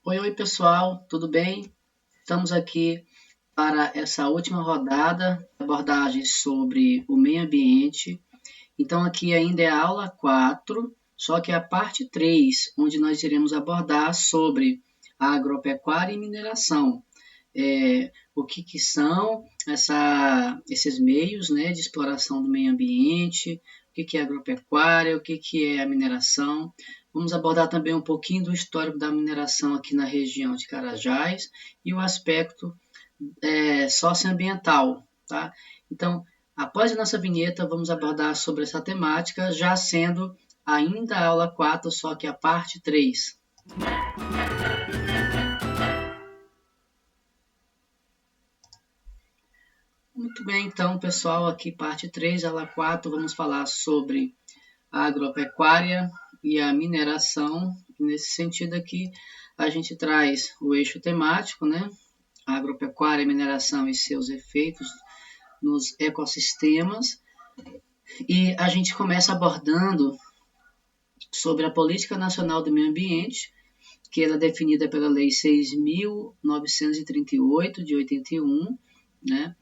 Oi, oi pessoal, tudo bem? Estamos aqui para essa última rodada, abordagem sobre o meio ambiente. Então, aqui ainda é a aula 4, só que é a parte 3, onde nós iremos abordar sobre a agropecuária e mineração. O que são esses meios, né, de exploração do meio ambiente, o que é agropecuária, o que é a mineração. Vamos abordar também um pouquinho do histórico da mineração aqui na região de Carajás e o aspecto socioambiental. Tá? Então, após a nossa vinheta, vamos abordar sobre essa temática, já sendo ainda a aula 4, só que a parte 3. Muito bem, então, pessoal, aqui parte 3, aula 4, vamos falar sobre a agropecuária e a mineração. Nesse sentido aqui, a gente traz o eixo temático, né? A agropecuária, a mineração e seus efeitos nos ecossistemas. E a gente começa abordando sobre a Política Nacional do Meio Ambiente, que ela é definida pela Lei 6.938, de 81, né?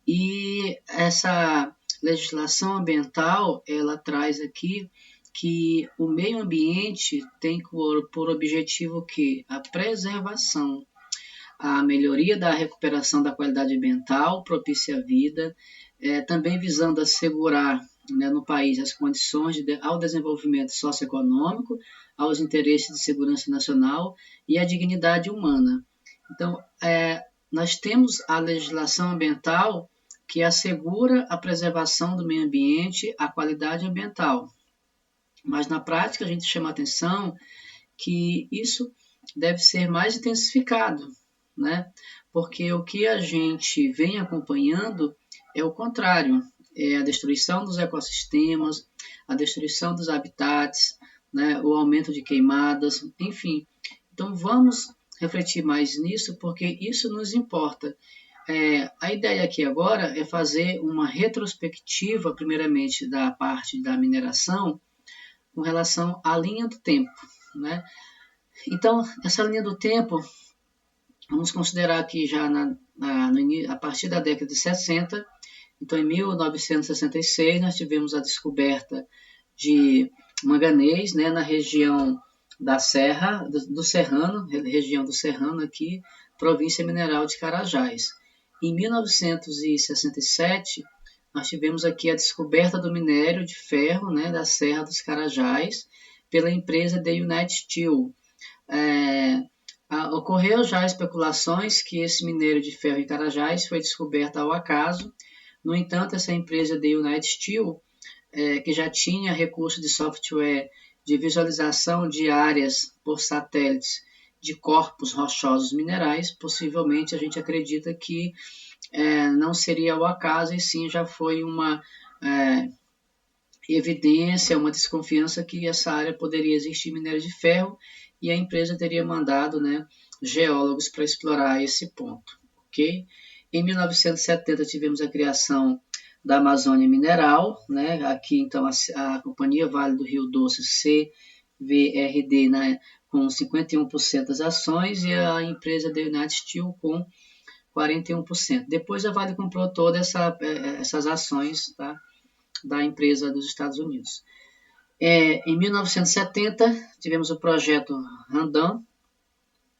E essa legislação ambiental, ela traz aqui que o meio ambiente tem por objetivo que a preservação, a melhoria da recuperação da qualidade ambiental, propicia a vida, também visando assegurar, né, no país as condições ao desenvolvimento socioeconômico, aos interesses de segurança nacional e à dignidade humana. Então, nós temos a legislação ambiental que assegura a preservação do meio ambiente, a qualidade ambiental. Mas na prática a gente chama a atenção que isso deve ser mais intensificado, né? Porque o que a gente vem acompanhando é o contrário, é a destruição dos ecossistemas, a destruição dos habitats, né? O aumento de queimadas, enfim. Então vamos refletir mais nisso, porque isso nos importa. A ideia aqui agora é fazer uma retrospectiva, primeiramente, da parte da mineração, com relação à linha do tempo, né? Então, essa linha do tempo, vamos considerar que já a partir da década de 60, então em 1966, nós tivemos a descoberta de manganês, né, na região da Serra, do Serrano, região do Serrano aqui, província mineral de Carajás. Em 1967, nós tivemos aqui a descoberta do minério de ferro, né, da Serra dos Carajás, pela empresa The United Steel. Ocorreu já especulações que esse minério de ferro em Carajás foi descoberto ao acaso. No entanto, essa empresa The United Steel, que já tinha recurso de software de visualização de áreas por satélites de corpos rochosos minerais, possivelmente a gente acredita que não seria ao acaso, e sim já foi uma evidência, uma desconfiança que essa área poderia existir minério de ferro, e a empresa teria mandado, né, geólogos para explorar esse ponto. Okay? Em 1970 tivemos a criação da Amazônia Mineral, né? Aqui então a Companhia Vale do Rio Doce, CVRD, né, com 51% das ações, e a empresa The United Steel com 41%. Depois a Vale comprou todas essas ações, tá, da empresa dos Estados Unidos. Em 1970 tivemos o projeto Randam,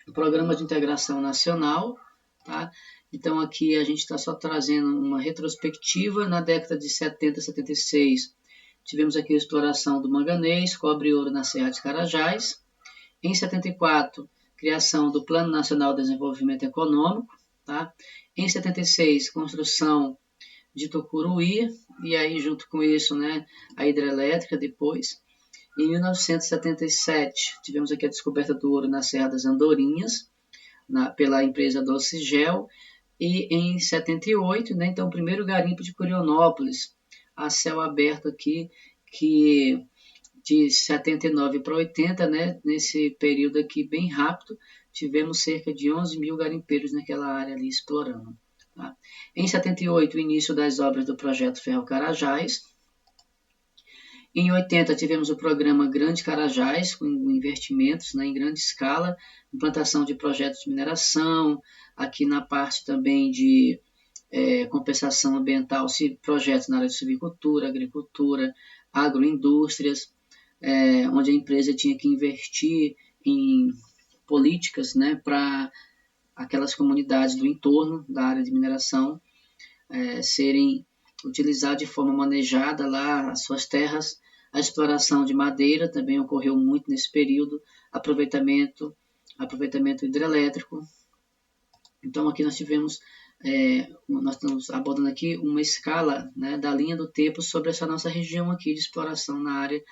o Programa de Integração Nacional, tá? Então aqui a gente está só trazendo uma retrospectiva. Na década de 70, 76, tivemos aqui a exploração do manganês, cobre e ouro na Serra de Carajás. Em 74, criação do Plano Nacional de Desenvolvimento Econômico. Tá? Em 76, construção de Tucuruí, e aí junto com isso, né, a hidrelétrica depois. Em 1977, tivemos aqui a descoberta do ouro na Serra das Andorinhas, pela empresa Docigel. E em 78, né, então, o primeiro garimpo de Curionópolis, a céu aberto aqui, que de 79 para 80, né, nesse período aqui bem rápido, tivemos cerca de 11 mil garimpeiros naquela área ali explorando. Tá? Em 78, o início das obras do projeto Ferro Carajás. Em 80 tivemos o programa Grande Carajás, com investimentos, né, em grande escala, implantação de projetos de mineração, aqui na parte também de compensação ambiental, projetos na área de silvicultura, agricultura, agroindústrias, onde a empresa tinha que investir em políticas, né, para aquelas comunidades do entorno da área de mineração serem utilizadas de forma manejada lá as suas terras. A exploração de madeira também ocorreu muito nesse período, aproveitamento hidrelétrico. Então aqui nós estamos abordando aqui uma escala, né, da linha do tempo sobre essa nossa região aqui de exploração na área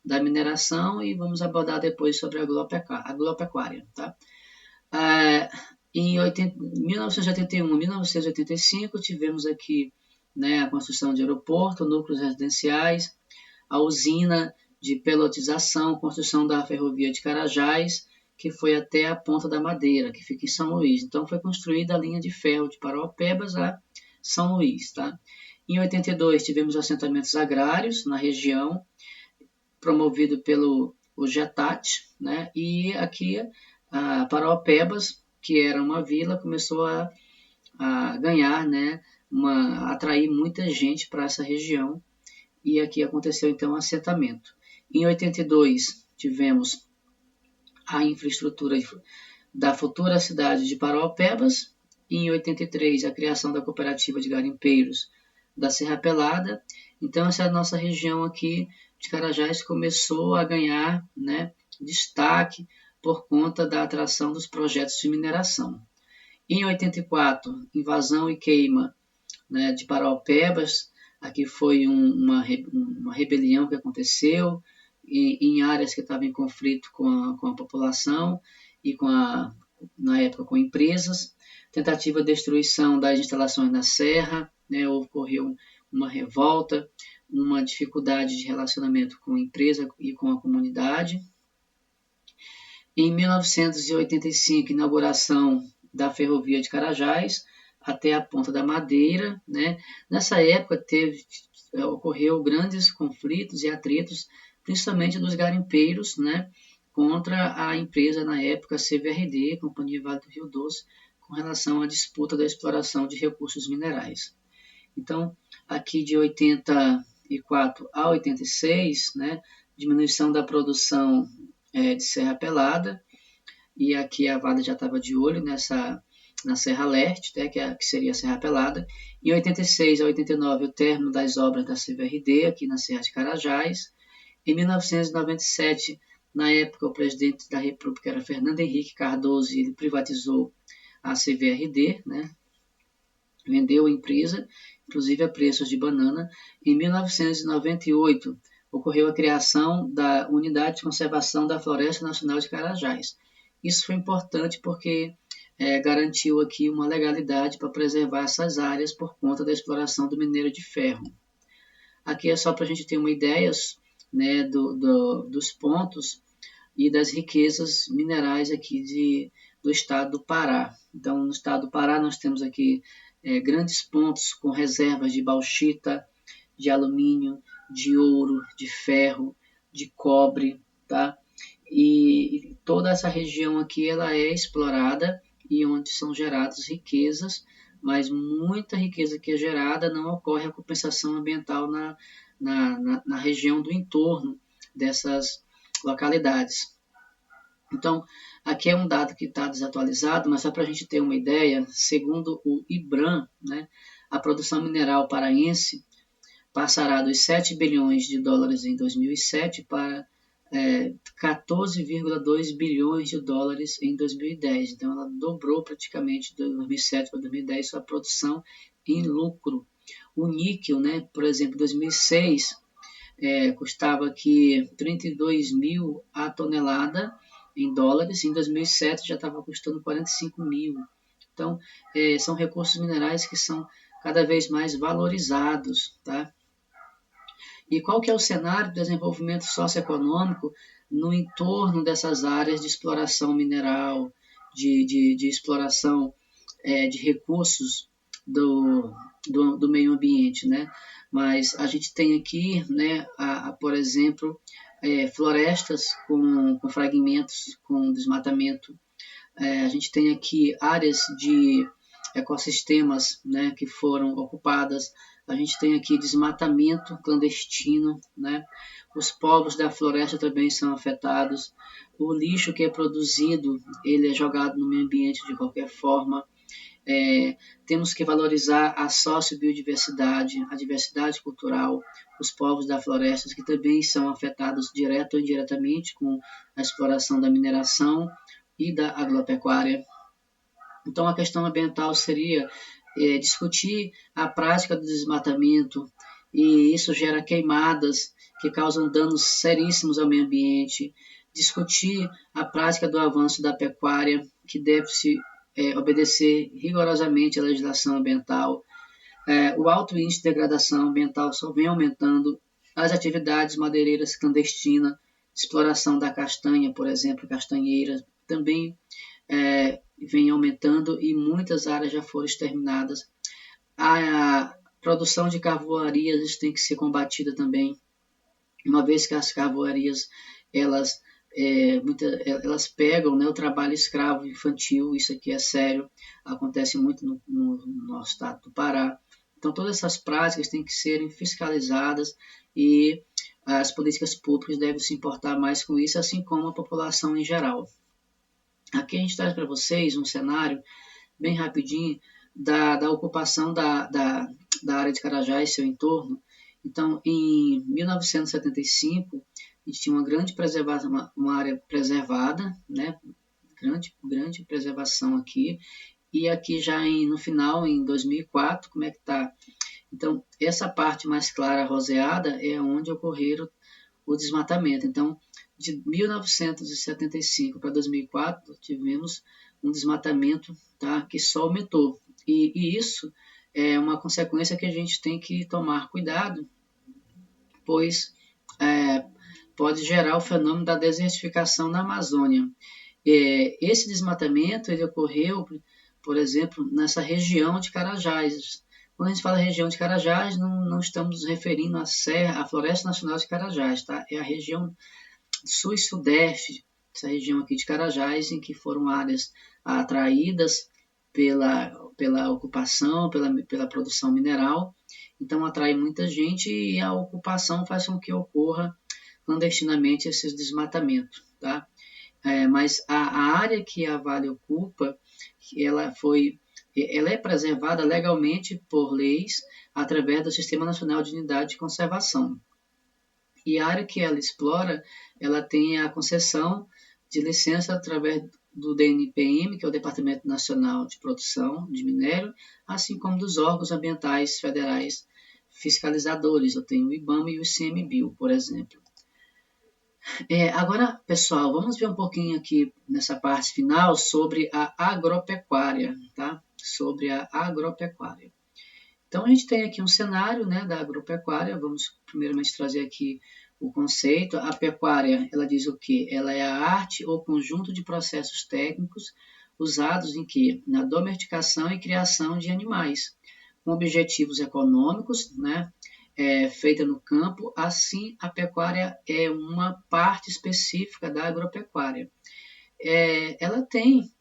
da mineração, e vamos abordar depois sobre a agropecuária. Tá? Em 1981 e 1985 tivemos aqui, né, a construção de aeroporto, núcleos residenciais, a usina de pelotização, construção da ferrovia de Carajás, que foi até a Ponta da Madeira, que fica em São Luís. Então foi construída a linha de ferro de Parauapebas a São Luís. Tá? Em 82 tivemos assentamentos agrários na região, promovido pelo GETAT, né? E aqui a Parauapebas, que era uma vila, começou a ganhar, né, atrair muita gente para essa região, e aqui aconteceu então um assentamento. Em 82 tivemos a infraestrutura da futura cidade de Parauapebas, e em 83 a criação da cooperativa de garimpeiros da Serra Pelada. Então essa nossa região aqui de Carajás começou a ganhar, né, destaque por conta da atração dos projetos de mineração. Em 84, invasão e queima, né, de Parauapebas. Aqui foi uma rebelião que aconteceu em áreas que estavam em conflito com a população e na época com empresas. Tentativa de destruição das instalações na serra, né, ocorreu uma revolta, uma dificuldade de relacionamento com a empresa e com a comunidade. Em 1985, inauguração da ferrovia de Carajás até a Ponta da Madeira, né? Nessa época ocorreu grandes conflitos e atritos, principalmente dos garimpeiros, né, contra a empresa na época CVRD, Companhia Vale do Rio Doce, com relação à disputa da exploração de recursos minerais. Então, aqui de 84 a 86, né, diminuição da produção de Serra Pelada, e aqui a Vale já estava de olho na Serra Leste, né, que seria a Serra Pelada. Em 86 a 89, o término das obras da CVRD, aqui na Serra de Carajás. Em 1997, na época, o presidente da República era Fernando Henrique Cardoso, e ele privatizou a CVRD, né, vendeu a empresa, inclusive a preços de banana. Em 1998, ocorreu a criação da Unidade de Conservação da Floresta Nacional de Carajás. Isso foi importante porque garantiu aqui uma legalidade para preservar essas áreas por conta da exploração do minério de ferro. Aqui é só para a gente ter uma ideia, né, dos pontos e das riquezas minerais aqui do estado do Pará. Então, no estado do Pará, nós temos aqui grandes pontos com reservas de bauxita, de alumínio, de ouro, de ferro, de cobre, tá? E toda essa região aqui ela é explorada, e onde são geradas riquezas, mas muita riqueza que é gerada não ocorre a compensação ambiental na região do entorno dessas localidades. Então, aqui é um dado que está desatualizado, mas só para a gente ter uma ideia, segundo o IBRAM, né, a produção mineral paraense passará dos 7 bilhões de dólares em 2007 para 14,2 bilhões de dólares em 2010. Então, ela dobrou praticamente de 2007 para 2010 sua produção em lucro. O níquel, né, por exemplo, em 2006, custava aqui 32 mil a tonelada em dólares, em 2007 já estava custando 45 mil. Então, são recursos minerais que são cada vez mais valorizados, tá? E qual que é o cenário de desenvolvimento socioeconômico no entorno dessas áreas de exploração mineral, de exploração de recursos do meio ambiente, né? Mas a gente tem aqui, né, por exemplo, florestas com fragmentos, com desmatamento. A gente tem aqui áreas de ecossistemas, né, que foram ocupadas. A gente tem aqui desmatamento clandestino, né? Os povos da floresta também são afetados. O lixo que é produzido, ele é jogado no meio ambiente de qualquer forma. Temos que valorizar a sociobiodiversidade, a diversidade cultural, os povos da floresta que também são afetados direto ou indiretamente com a exploração da mineração e da agropecuária. Então, a questão ambiental seria discutir a prática do desmatamento, e isso gera queimadas que causam danos seríssimos ao meio ambiente, discutir a prática do avanço da pecuária, que deve-se obedecer rigorosamente à legislação ambiental. O alto índice de degradação ambiental só vem aumentando, as atividades madeireiras clandestinas, exploração da castanha, por exemplo, castanheira, também vem aumentando e muitas áreas já foram exterminadas. A produção de carvoarias tem que ser combatida também, uma vez que as carvoarias elas pegam, né, o trabalho escravo infantil, isso aqui é sério, acontece muito no nosso estado do Pará. Então, todas essas práticas têm que serem fiscalizadas e as políticas públicas devem se importar mais com isso, assim como a população em geral. Aqui a gente traz para vocês um cenário bem rapidinho da ocupação da área de Carajás e seu entorno. Então, em 1975, a gente tinha uma grande preservação, uma área preservada, né? Grande preservação aqui. E aqui já no final, em 2004, como é que está? Então, essa parte mais clara, roseada, é onde ocorreram o desmatamento. Então, de 1975 para 2004, tivemos um desmatamento, tá, que só aumentou. E isso é uma consequência que a gente tem que tomar cuidado, pois pode gerar o fenômeno da desertificação na Amazônia. Esse desmatamento ele ocorreu, por exemplo, nessa região de Carajás. Quando a gente fala região de Carajás, não estamos nos referindo à Floresta Nacional de Carajás, tá? É a região sul e sudeste, essa região aqui de Carajás, em que foram áreas atraídas pela ocupação, pela produção mineral. Então, atrai muita gente e a ocupação faz com que ocorra clandestinamente esses desmatamentos, tá? Mas a área que a Vale ocupa, ela é preservada legalmente por leis através do Sistema Nacional de Unidade de Conservação. E a área que ela explora, ela tem a concessão de licença através do DNPM, que é o Departamento Nacional de Produção de Minério, assim como dos órgãos ambientais federais fiscalizadores. Eu tenho o IBAMA e o ICMBio, por exemplo. Agora, pessoal, vamos ver um pouquinho aqui nessa parte final sobre a agropecuária, tá? Sobre a agropecuária. Então, a gente tem aqui um cenário, né, da agropecuária. Vamos primeiramente trazer aqui o conceito. A pecuária, ela diz o quê? Ela é a arte ou conjunto de processos técnicos usados em quê? Na domesticação e criação de animais, com objetivos econômicos, né, feita no campo. Assim, a pecuária é uma parte específica da agropecuária. Ela tem,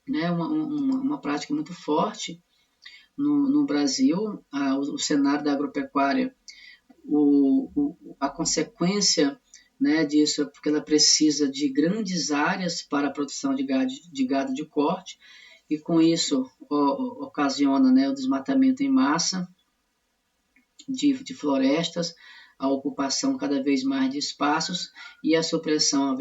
né, uma prática muito forte no Brasil. O cenário da agropecuária, a consequência, né, disso é porque ela precisa de grandes áreas para a produção de gado de corte, e com isso ocasiona, né, o desmatamento em massa de florestas, a ocupação cada vez mais de espaços e a supressão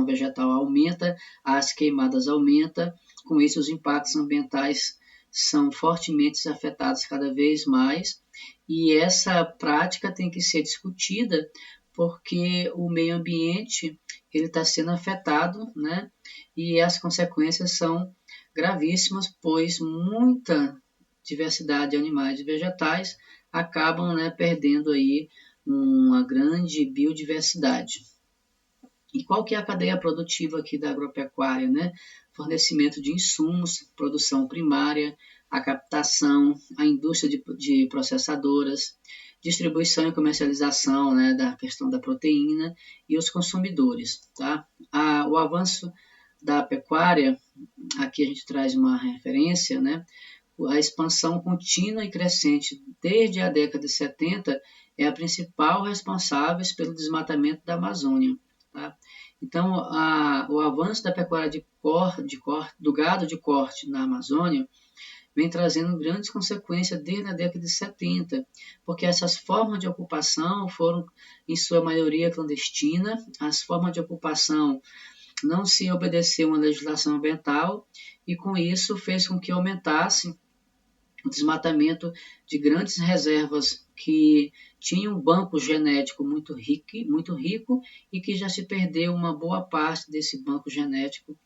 vegetal aumenta, as queimadas aumentam, com isso os impactos ambientais são fortemente afetados cada vez mais, e essa prática tem que ser discutida porque o meio ambiente ele está sendo afetado, né? E as consequências são gravíssimas, pois muita diversidade de animais e vegetais acabam, né, perdendo aí uma grande biodiversidade. E qual que é a cadeia produtiva aqui da agropecuária, né? Fornecimento de insumos, produção primária, a captação, a indústria de processadoras, distribuição e comercialização, né, da questão da proteína e os consumidores. Tá? O avanço da pecuária, aqui a gente traz uma referência, né, a expansão contínua e crescente desde a década de 70 é a principal responsável pelo desmatamento da Amazônia. Tá? Então, o avanço da pecuária do gado de corte na Amazônia vem trazendo grandes consequências desde a década de 70, porque essas formas de ocupação foram, em sua maioria, clandestina, as formas de ocupação não se obedeceu uma legislação ambiental e, com isso, fez com que aumentasse o desmatamento de grandes reservas que tinham um banco genético muito rico e que já se perdeu uma boa parte desse banco genético,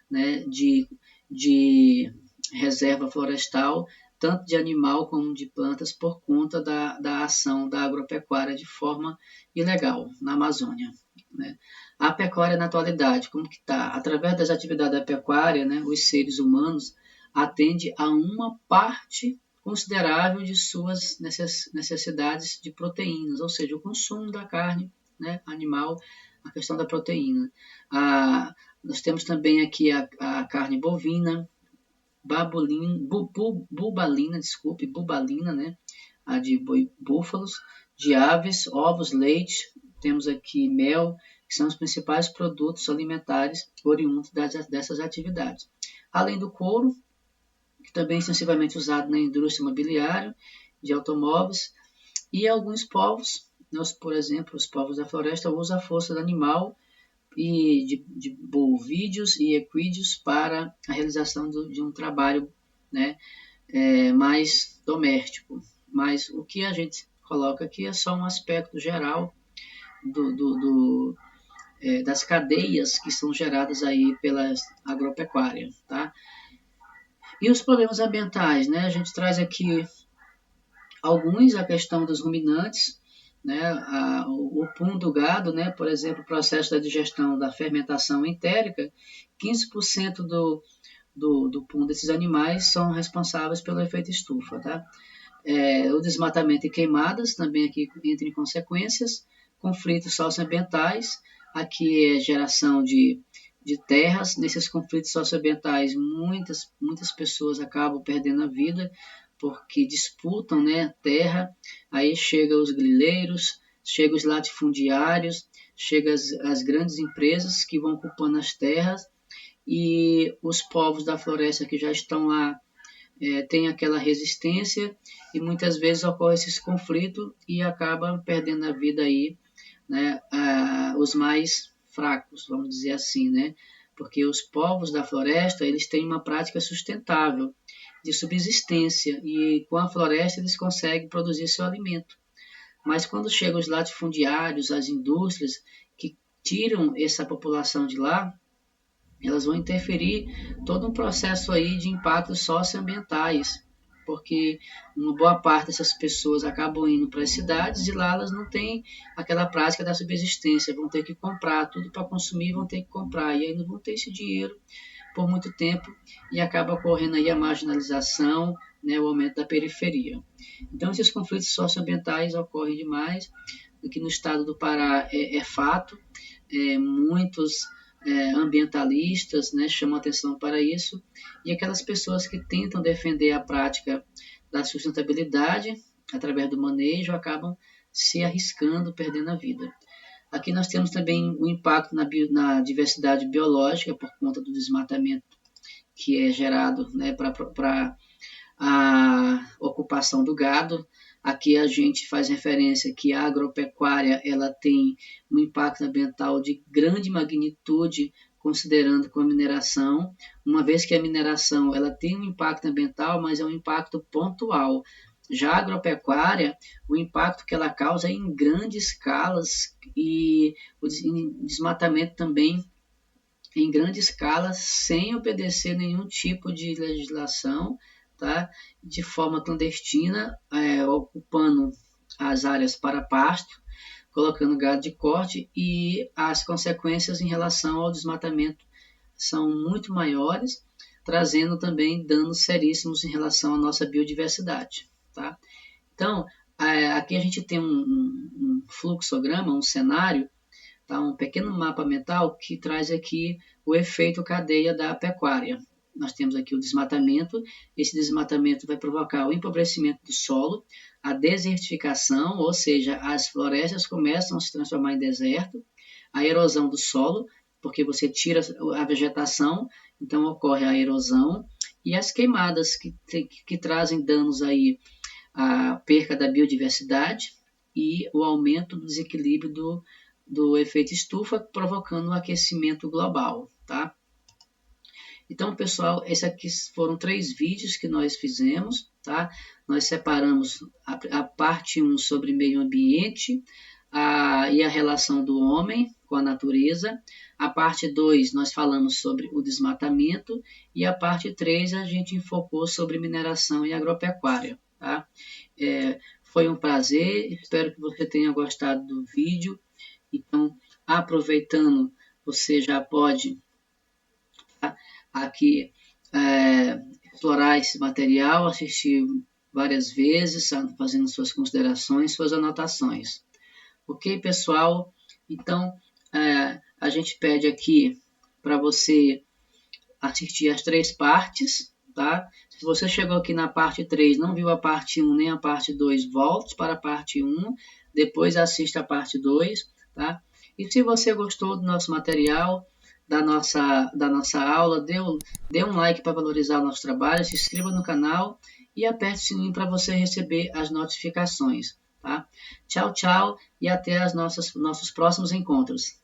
né, de reserva florestal, tanto de animal como de plantas, por conta da ação da agropecuária de forma ilegal na Amazônia. Né? A pecuária na atualidade, como que está? Através das atividades da pecuária, né, os seres humanos atende a uma parte considerável de suas necessidades de proteínas, ou seja, o consumo da carne, né, animal, a questão da proteína. Nós temos também aqui a carne bovina, bubalina, né, a de búfalos, de aves, ovos, leite, temos aqui mel, que são os principais produtos alimentares oriundos dessas atividades. Além do couro, que também é extensivamente usado na indústria imobiliária, de automóveis, e alguns povos, por exemplo, os povos da floresta, usam a força do animal e de bovídeos e equídeos para a realização de um trabalho, né, mais doméstico. Mas o que a gente coloca aqui é só um aspecto geral das cadeias que são geradas aí pela agropecuária, tá? E os problemas ambientais, né? A gente traz aqui alguns, a questão dos ruminantes, né? O pum do gado, né? Por exemplo, o processo da digestão da fermentação entérica, 15% do pum desses animais são responsáveis pelo efeito estufa, tá? O desmatamento e queimadas também aqui entra em consequências, conflitos socioambientais, aqui é geração de terras. Nesses conflitos socioambientais, muitas pessoas acabam perdendo a vida porque disputam, né, terra. Aí chegam os grileiros, chegam os latifundiários, chegam as grandes empresas que vão ocupando as terras, e os povos da floresta que já estão lá têm aquela resistência, e muitas vezes ocorre esse conflito e acabam perdendo a vida aí, né, os mais fracos, vamos dizer assim, né? Porque os povos da floresta, eles têm uma prática sustentável de subsistência, e com a floresta eles conseguem produzir seu alimento. Mas quando chegam os latifundiários, as indústrias que tiram essa população de lá, elas vão interferir todo um processo aí de impactos socioambientais, porque uma boa parte dessas pessoas acabam indo para as cidades e lá elas não têm aquela prática da subsistência, vão ter que comprar tudo para consumir, vão ter que comprar, e aí não vão ter esse dinheiro por muito tempo, e acaba ocorrendo aí a marginalização, né, o aumento da periferia. Então esses conflitos socioambientais ocorrem demais. Aqui no estado do Pará é fato, muitos ambientalistas, né, chamam atenção para isso, e aquelas pessoas que tentam defender a prática da sustentabilidade através do manejo acabam se arriscando, perdendo a vida. Aqui nós temos também o impacto na diversidade biológica por conta do desmatamento que é gerado, né, para a ocupação do gado. Aqui a gente faz referência que a agropecuária ela tem um impacto ambiental de grande magnitude, considerando com a mineração, uma vez que a mineração ela tem um impacto ambiental, mas é um impacto pontual. Já a agropecuária, o impacto que ela causa é em grandes escalas, e o desmatamento também em grande escala, sem obedecer nenhum tipo de legislação, tá? De forma clandestina, ocupando as áreas para pasto, colocando gado de corte, e as consequências em relação ao desmatamento são muito maiores. trazendo também danos seríssimos em relação à nossa biodiversidade. Tá? Então, aqui a gente tem um fluxograma, um cenário, tá? Um pequeno mapa mental que traz aqui o efeito cadeia da pecuária. Nós temos aqui o desmatamento, esse desmatamento vai provocar o empobrecimento do solo, a desertificação, ou seja, as florestas começam a se transformar em deserto, a erosão do solo, porque você tira a vegetação, então ocorre a erosão, e as queimadas que trazem danos aí, a perca da biodiversidade e o aumento do desequilíbrio do efeito estufa, provocando um aquecimento global, tá? Então, pessoal, esses aqui foram 3 vídeos que nós fizemos, tá? Nós separamos a parte 1 sobre meio ambiente e a relação do homem com a natureza. A parte 2 nós falamos sobre o desmatamento e a parte 3 a gente enfocou sobre mineração e agropecuária, tá? Foi um prazer, espero que você tenha gostado do vídeo. Então, aproveitando, você já pode aqui explorar esse material, assistir várias vezes, fazendo suas considerações, suas anotações. Ok, pessoal? Então, a gente pede aqui para você assistir as 3 partes, tá? Se você chegou aqui na parte 3, não viu a parte 1 nem a parte 2, volte para a parte 1, depois assista a parte 2, tá? E se você gostou do nosso material, da nossa aula, dê um like para valorizar o nosso trabalho, se inscreva no canal e aperte o sininho para você receber as notificações, tá? Tchau, tchau e até os nossos próximos encontros.